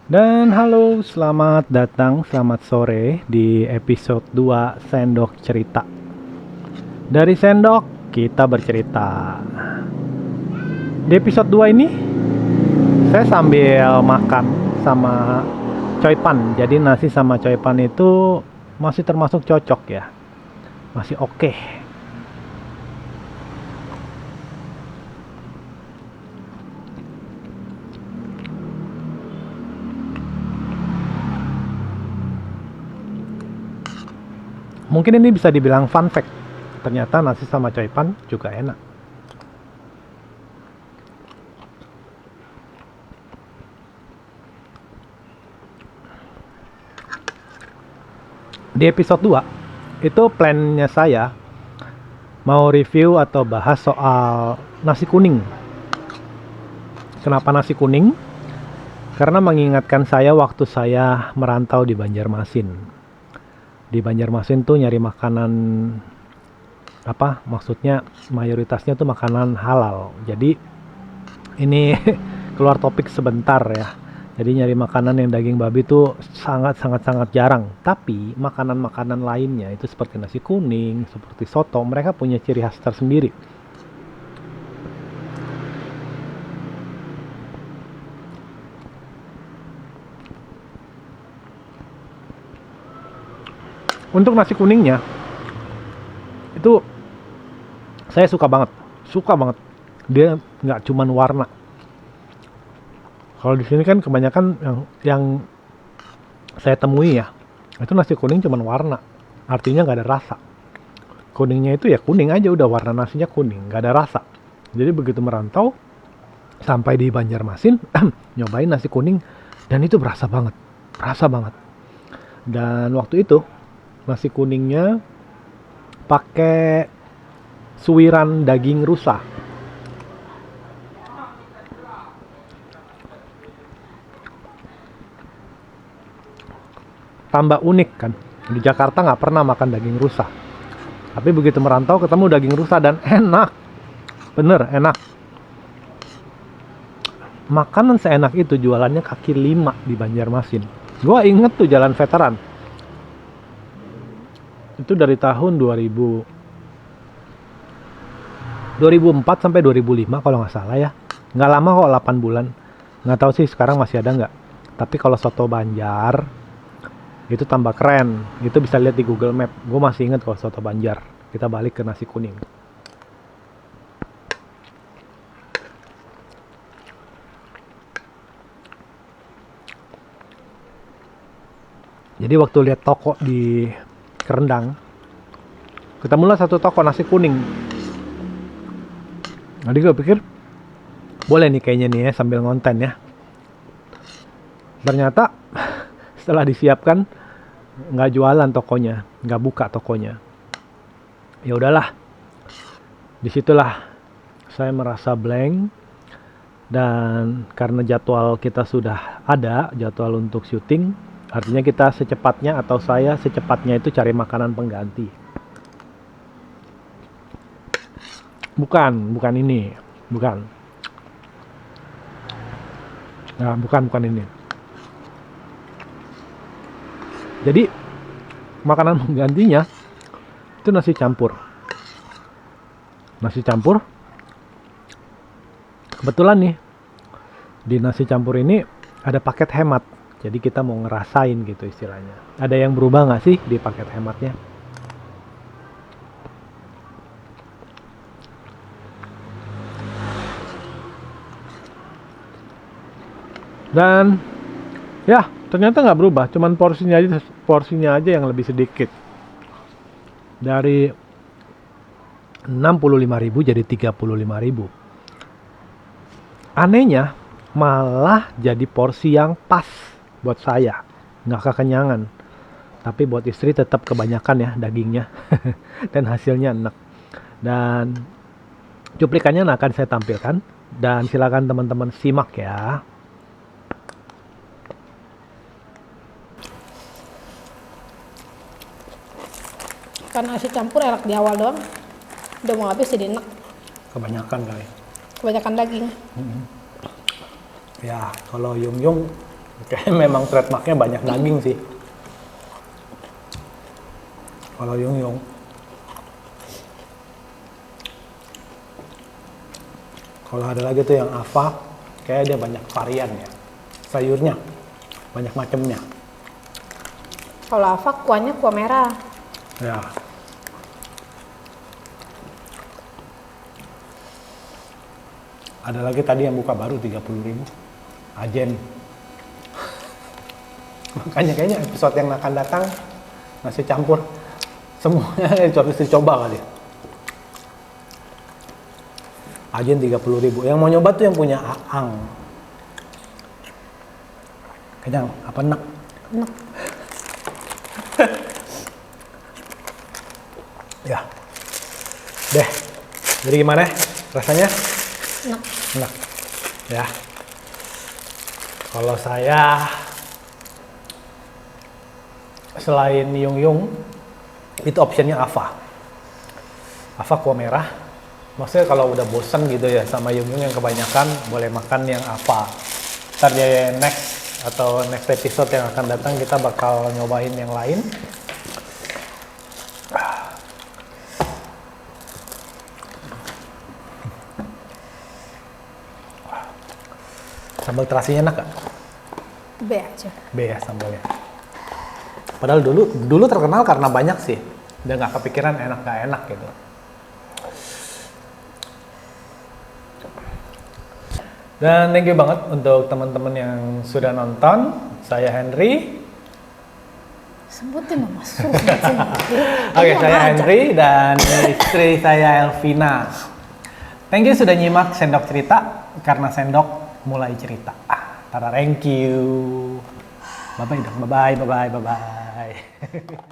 Dan halo, selamat datang, selamat sore di episode 2 Sendok Cerita. Dari Sendok, kita bercerita. Di episode 2 ini, saya sambil makan sama coipan. Jadi nasi sama coipan itu masih termasuk cocok ya. Masih oke. Mungkin ini bisa dibilang fun fact. Ternyata nasi sama coipan juga enak. Di episode 2, itu plannya saya mau review atau bahas soal nasi kuning. Kenapa nasi kuning? Karena mengingatkan saya waktu saya merantau di Banjarmasin. Di Banjarmasin tuh nyari makanan maksudnya mayoritasnya tuh makanan halal. Jadi ini keluar topik sebentar ya. Jadi nyari makanan yang daging babi tuh sangat jarang. Tapi makanan-makanan lainnya itu seperti nasi kuning, seperti soto, mereka punya ciri khas tersendiri. Untuk nasi kuningnya itu saya suka banget. Dia nggak cuman warna. Kalau di sini kan kebanyakan yang saya temui ya, itu nasi kuning cuman warna, artinya nggak ada rasa. Kuningnya itu ya kuning aja udah, warna nasinya kuning, nggak ada rasa. Jadi begitu merantau sampai di Banjarmasin, nyobain nasi kuning dan itu berasa banget. Dan waktu itu nasi kuningnya pakai suwiran daging rusa. Tambah unik kan, di Jakarta nggak pernah makan daging rusa, tapi begitu merantau ketemu daging rusa dan enak, bener enak. Makanan seenak itu jualannya kaki 5 di Banjarmasin. Gua inget tuh Jalan Veteran, itu dari tahun 2004 sampai 2005 kalau nggak salah ya. Nggak lama kok, 8 bulan. Nggak tahu sih sekarang masih ada nggak. Tapi kalau soto Banjar itu tambah keren. Itu bisa lihat di Google Map. Gue masih inget kalau soto Banjar. Kita balik ke nasi kuning. Jadi waktu lihat toko di Kerendang, ketemulah satu toko nasi kuning. Jadi gue pikir boleh nih kayaknya nih ya sambil ngonten ya. Ternyata setelah disiapkan nggak jualan tokonya, nggak buka tokonya. Ya udahlah, disitulah saya merasa blank. Dan karena jadwal kita sudah ada, jadwal untuk syuting, artinya kita secepatnya atau saya secepatnya itu cari makanan pengganti. Bukan ini, bukan. Nah, bukan ini. Jadi makanan penggantinya itu nasi campur. Nasi campur. Kebetulan nih di nasi campur ini ada paket hemat. Jadi kita mau ngerasain gitu istilahnya. Ada yang berubah nggak sih di paket hematnya? Dan ya ternyata nggak berubah, cuman porsinya aja yang lebih sedikit. Dari 65.000 jadi 35.000. Anehnya malah jadi porsi yang pas buat saya, nggak kekenyangan. Tapi buat istri tetap kebanyakan ya dagingnya. Dan hasilnya enak. Dan cuplikannya akan saya tampilkan. Dan silakan teman-teman simak ya. Karena nasi campur enak di awal doang, udah mau habis jadi enak, Kebanyakan kali. kebanyakan daging. Ya kalau Yung Yung Kayaknya memang trademarknya banyak daging sih. Kalau Yung Yung. Kalau ada lagi tuh yang Ava, kayak dia banyak varian ya. Sayurnya, banyak macamnya. Kalau Ava kuahnya kuah merah. Ya. Ada lagi tadi yang buka baru 30.000. Ajen. Makanya kayaknya episode yang akan datang nasi campur semuanya harus dicoba kali. Ajen 30.000. Yang mau nyoba tuh yang punya Aang. Kenyang apa enak? Enak. Ya. Deh. Jadi gimana rasanya? Enak. Enak. Ya. Kalau saya selain Yung Yung itu optionnya Ava. Ava kuah merah. Maksudnya kalau udah bosan gitu ya sama Yung Yung yang kebanyakan, boleh makan yang Ava. Ntar di next episode yang akan datang kita bakal nyobain yang lain. Sambal terasinya enak gak? B aja. B ya sambalnya. Padahal dulu terkenal karena banyak sih. Udah nggak kepikiran enak gak enak gitu. Dan thank you banget untuk teman-teman yang sudah nonton. Saya Henry. Sebutin dong mas. Oke, saya Henry dan istri saya Elvina. Thank you sudah nyimak Sendok Cerita, karena sendok mulai cerita. Tara, thank you. Bye-bye dong, bye-bye.